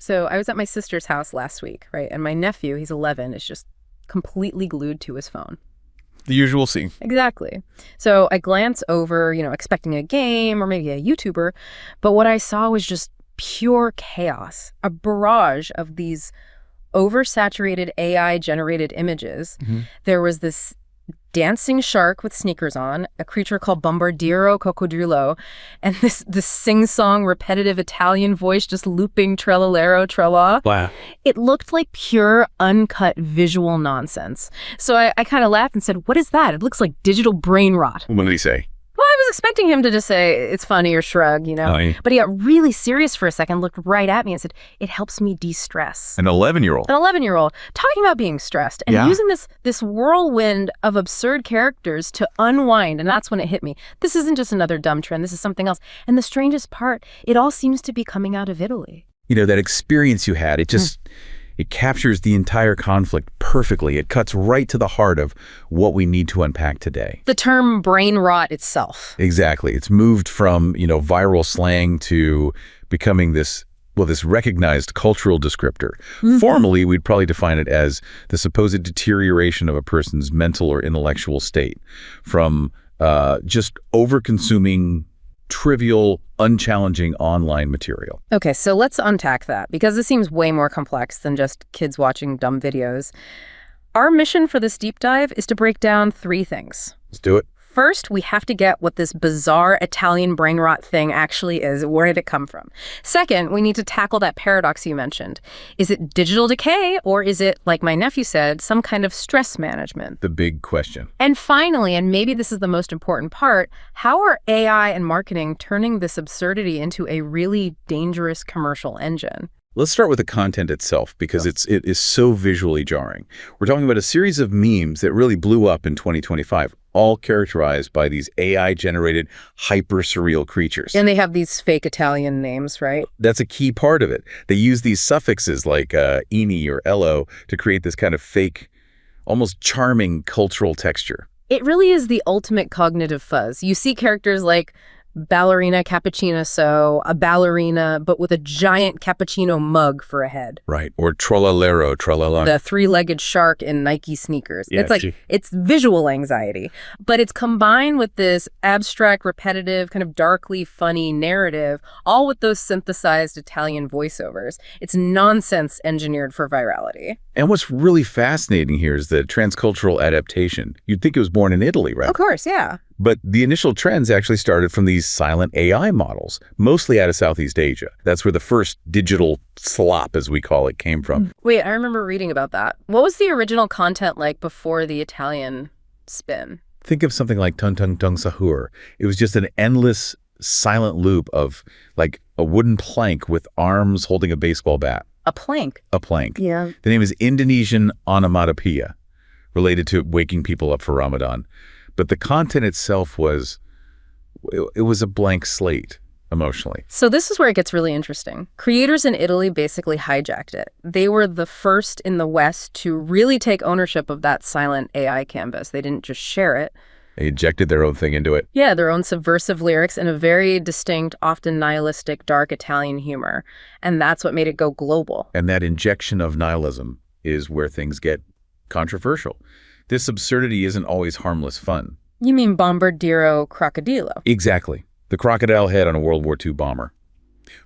So I was at my sister's house last week, right? And my nephew, he's 11, is just completely glued to his phone. The usual scene. Exactly. So I glance over, expecting a game or maybe a YouTuber, but what I saw was just pure chaos, a barrage of these oversaturated AI-generated images. There was this dancing shark with sneakers on, a creature called Bombardiro Coccodrillo, and this sing-song repetitive Italian voice just looping trellallero trella. Wow. It looked like pure, uncut visual nonsense. So I kind of laughed and said, "What is that? It looks like digital brain rot." What did he say? Well, I was expecting him to just say, "It's funny," or shrug, Oh, yeah. But he got really serious for a second, looked right at me and said, "It helps me de-stress." An 11-year-old. An 11-year-old talking about being stressed and using this whirlwind of absurd characters to unwind. And that's when it hit me. This isn't just another dumb trend. This is something else. And the strangest part, it all seems to be coming out of Italy. That experience you had, it just... It captures the entire conflict perfectly. It cuts right to the heart of what we need to unpack today. The term brain rot itself. Exactly. It's moved from, viral slang to becoming this recognized cultural descriptor. Formally, we'd probably define it as the supposed deterioration of a person's mental or intellectual state from just over-consuming trivial, unchallenging online material. Okay, so let's unpack that, because this seems way more complex than just kids watching dumb videos. Our mission for this deep dive is to break down 3 things. Let's do it. First, we have to get what this bizarre Italian brain rot thing actually is. Where did it come from? Second, we need to tackle that paradox you mentioned. Is it digital decay, or is it, like my nephew said, some kind of stress management? The big question. And finally, and maybe this is the most important part, how are AI and marketing turning this absurdity into a really dangerous commercial engine? Let's start with the content itself, because it is so visually jarring. We're talking about a series of memes that really blew up in 2025, all characterized by these AI-generated hyper-surreal creatures. And they have these fake Italian names, right? That's a key part of it. They use these suffixes like "ini" or "ello" to create this kind of fake, almost charming cultural texture. It really is the ultimate cognitive fuzz. You see characters like ballerina cappuccino, so a ballerina, but with a giant cappuccino mug for a head. Right. Or trollallero, trallala. The 3-legged shark in Nike sneakers. Yeah, it's visual anxiety, but it's combined with this abstract, repetitive, kind of darkly funny narrative, all with those synthesized Italian voiceovers. It's nonsense engineered for virality. And what's really fascinating here is the transcultural adaptation. You'd think it was born in Italy, right? Of course, yeah. But the initial trends actually started from these silent AI models, mostly out of Southeast Asia. That's where the first digital slop, as we call it, came from. Wait, I remember reading about that. What was the original content like before the Italian spin? Think of something like Tung Tung Tung Sahur. It was just an endless silent loop of like a wooden plank with arms holding a baseball bat. A plank? A plank. Yeah. The name is Indonesian onomatopoeia, related to waking people up for Ramadan. But the content itself was a blank slate emotionally. So this is where it gets really interesting. Creators in Italy basically hijacked it. They were the first in the West to really take ownership of that silent AI canvas. They didn't just share it. They injected their own thing into it. Yeah, their own subversive lyrics and a very distinct, often nihilistic, dark Italian humor. And that's what made it go global. And that injection of nihilism is where things get controversial. This absurdity isn't always harmless fun. You mean Bombardiro Crocodilo? Exactly. The crocodile head on a World War II bomber.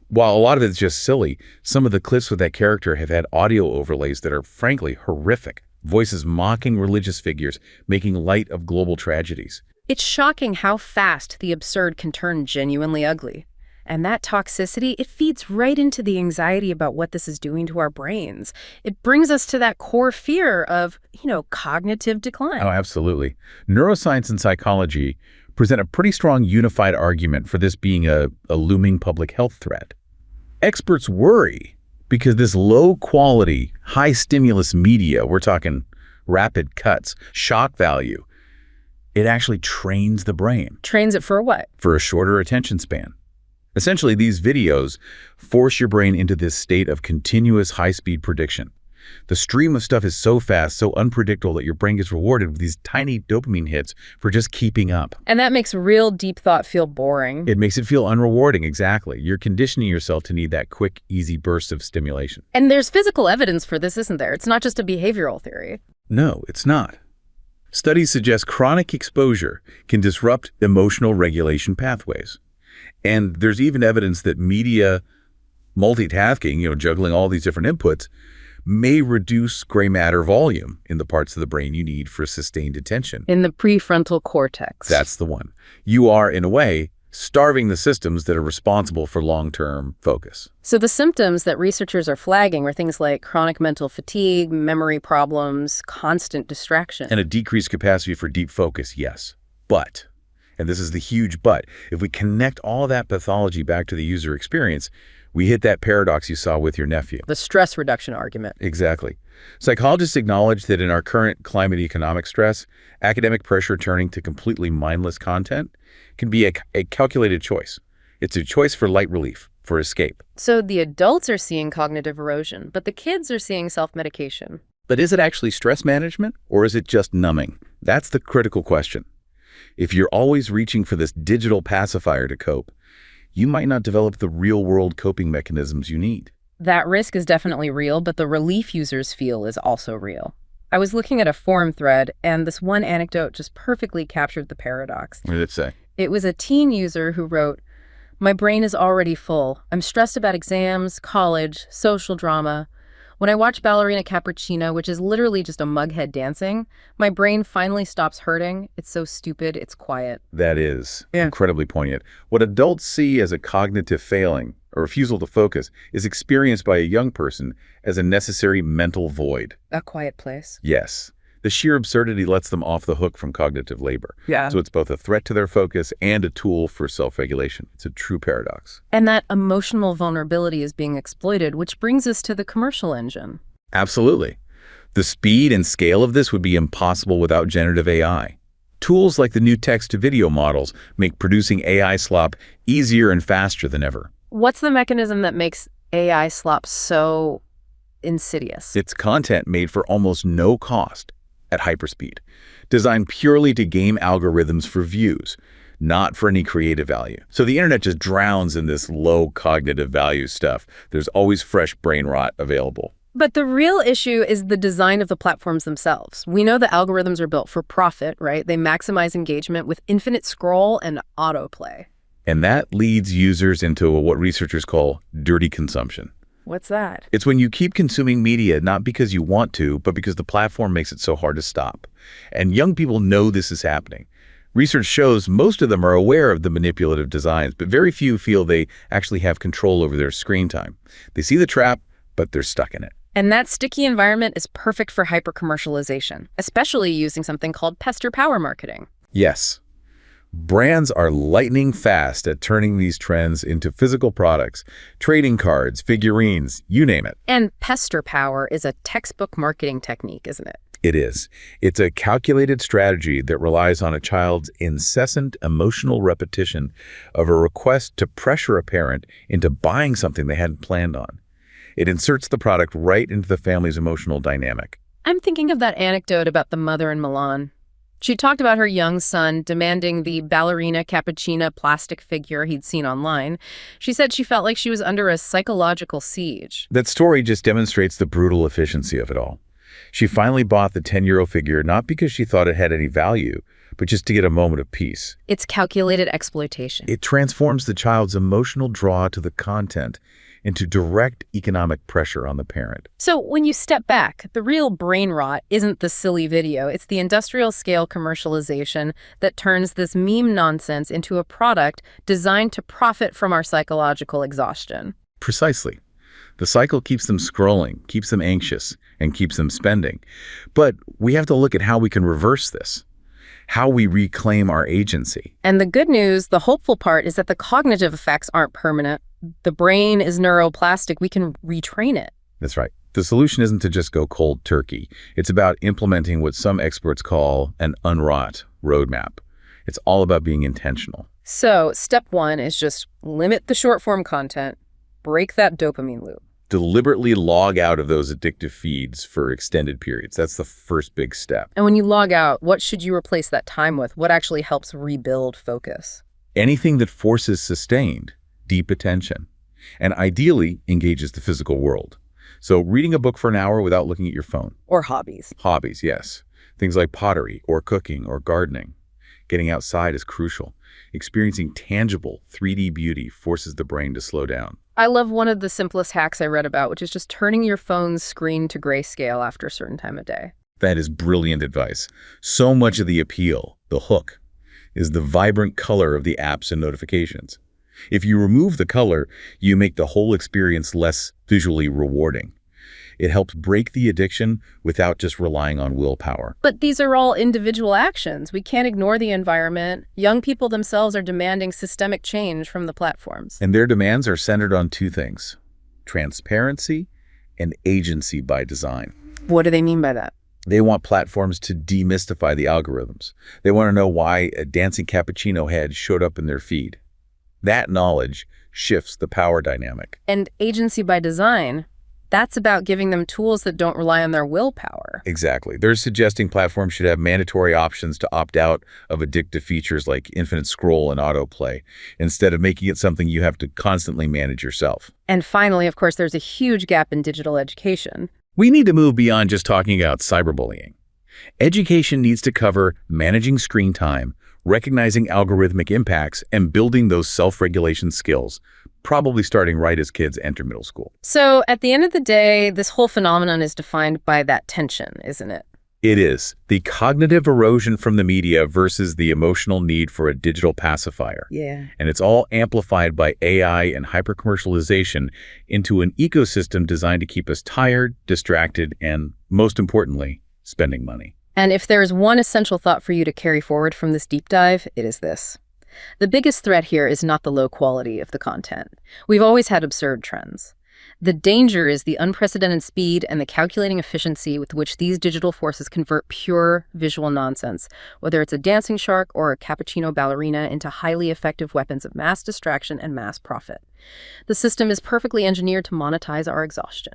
While a lot of it's just silly, some of the clips with that character have had audio overlays that are frankly horrific. Voices mocking religious figures, making light of global tragedies. It's shocking how fast the absurd can turn genuinely ugly. And that toxicity, it feeds right into the anxiety about what this is doing to our brains. It brings us to that core fear of, cognitive decline. Oh, absolutely. Neuroscience and psychology present a pretty strong unified argument for this being a looming public health threat. Experts worry because this low-quality, high-stimulus media, we're talking rapid cuts, shock value, it actually trains the brain. Trains it for what? For a shorter attention span. Essentially, these videos force your brain into this state of continuous high-speed prediction. The stream of stuff is so fast, so unpredictable that your brain gets rewarded with these tiny dopamine hits for just keeping up. And that makes real deep thought feel boring. It makes it feel unrewarding, exactly. You're conditioning yourself to need that quick, easy burst of stimulation. And there's physical evidence for this, isn't there? It's not just a behavioral theory. No, it's not. Studies suggest chronic exposure can disrupt emotional regulation pathways. And there's even evidence that media multitasking, juggling all these different inputs, may reduce gray matter volume in the parts of the brain you need for sustained attention. In the prefrontal cortex. That's the one. You are, in a way, starving the systems that are responsible for long-term focus. So the symptoms that researchers are flagging were things like chronic mental fatigue, memory problems, constant distraction. And a decreased capacity for deep focus, yes. But, and this is the huge but, if we connect all that pathology back to the user experience, we hit that paradox you saw with your nephew. The stress reduction argument. Exactly. Psychologists acknowledge that in our current climate economic stress, academic pressure turning to completely mindless content can be a calculated choice. It's a choice for light relief, for escape. So the adults are seeing cognitive erosion, but the kids are seeing self-medication. But is it actually stress management, or is it just numbing? That's the critical question. If you're always reaching for this digital pacifier to cope, you might not develop the real-world coping mechanisms you need. That risk is definitely real, but the relief users feel is also real. I was looking at a forum thread, and this one anecdote just perfectly captured the paradox. What did it say? It was a teen user who wrote, "My brain is already full. I'm stressed about exams, college, social drama. When I watch Ballerina Cappuccino, which is literally just a mughead dancing, my brain finally stops hurting. It's so stupid, it's quiet." That is incredibly poignant. What adults see as a cognitive failing, a refusal to focus, is experienced by a young person as a necessary mental void. A quiet place. Yes. The sheer absurdity lets them off the hook from cognitive labor. Yeah. So it's both a threat to their focus and a tool for self-regulation. It's a true paradox. And that emotional vulnerability is being exploited, which brings us to the commercial engine. Absolutely. The speed and scale of this would be impossible without generative AI. Tools like the new text-to-video models make producing AI slop easier and faster than ever. What's the mechanism that makes AI slop so insidious? It's content made for almost no cost at hyperspeed, designed purely to game algorithms for views, not for any creative value. So the internet just drowns in this low cognitive value stuff. There's always fresh brain rot available. But the real issue is the design of the platforms themselves. We know the algorithms are built for profit, right? They maximize engagement with infinite scroll and autoplay. And that leads users into what researchers call dirty consumption. What's that? It's when you keep consuming media, not because you want to, but because the platform makes it so hard to stop. And young people know this is happening. Research shows most of them are aware of the manipulative designs, but very few feel they actually have control over their screen time. They see the trap, but they're stuck in it. And that sticky environment is perfect for hyper-commercialization, especially using something called pester power marketing. Yes. Brands are lightning fast at turning these trends into physical products, trading cards, figurines, you name it. And pester power is a textbook marketing technique, isn't it? It is. It's a calculated strategy that relies on a child's incessant emotional repetition of a request to pressure a parent into buying something they hadn't planned on. It inserts the product right into the family's emotional dynamic. I'm thinking of that anecdote about the mother in Milan. She talked about her young son demanding the Ballerina Cappuccino plastic figure he'd seen online. She said she felt like she was under a psychological siege. That story just demonstrates the brutal efficiency of it all. She finally bought the 10-euro figure not because she thought it had any value, but just to get a moment of peace. It's calculated exploitation. It transforms the child's emotional draw to the content into direct economic pressure on the parent. So when you step back, the real brain rot isn't the silly video. It's the industrial-scale commercialization that turns this meme nonsense into a product designed to profit from our psychological exhaustion. Precisely. The cycle keeps them scrolling, keeps them anxious, and keeps them spending. But we have to look at how we can reverse this, how we reclaim our agency. And the good news, the hopeful part, is that the cognitive effects aren't permanent. The brain is neuroplastic. We can retrain it. That's right. The solution isn't to just go cold turkey. It's about implementing what some experts call an unrot roadmap. It's all about being intentional. So step one is just limit the short-form content, break that dopamine loop. Deliberately log out of those addictive feeds for extended periods. That's the first big step. And when you log out, what should you replace that time with? What actually helps rebuild focus? Anything that forces sustained, deep attention, and ideally engages the physical world. So reading a book for an hour without looking at your phone. Or hobbies. Hobbies, yes. Things like pottery or cooking or gardening. Getting outside is crucial. Experiencing tangible 3D beauty forces the brain to slow down. I love one of the simplest hacks I read about, which is just turning your phone's screen to grayscale after a certain time of day. That is brilliant advice. So much of the appeal, the hook, is the vibrant color of the apps and notifications. If you remove the color, you make the whole experience less visually rewarding. It helps break the addiction without just relying on willpower. But these are all individual actions. We can't ignore the environment. Young people themselves are demanding systemic change from the platforms. And their demands are centered on two things: transparency and agency by design. What do they mean by that? They want platforms to demystify the algorithms. They want to know why a dancing cappuccino head showed up in their feed. That knowledge shifts the power dynamic. And agency by design, that's about giving them tools that don't rely on their willpower. Exactly. They're suggesting platforms should have mandatory options to opt out of addictive features like infinite scroll and autoplay, instead of making it something you have to constantly manage yourself. And finally, of course, there's a huge gap in digital education. We need to move beyond just talking about cyberbullying. Education needs to cover managing screen time, recognizing algorithmic impacts, and building those self-regulation skills, probably starting right as kids enter middle school. So at the end of the day, this whole phenomenon is defined by that tension, isn't it? It is. The cognitive erosion from the media versus the emotional need for a digital pacifier. Yeah. And it's all amplified by AI and hyper-commercialization into an ecosystem designed to keep us tired, distracted, and, most importantly, spending money. And if there is one essential thought for you to carry forward from this deep dive, it is this. The biggest threat here is not the low quality of the content. We've always had absurd trends. The danger is the unprecedented speed and the calculating efficiency with which these digital forces convert pure visual nonsense, whether it's a dancing shark or a cappuccino ballerina, into highly effective weapons of mass distraction and mass profit. The system is perfectly engineered to monetize our exhaustion.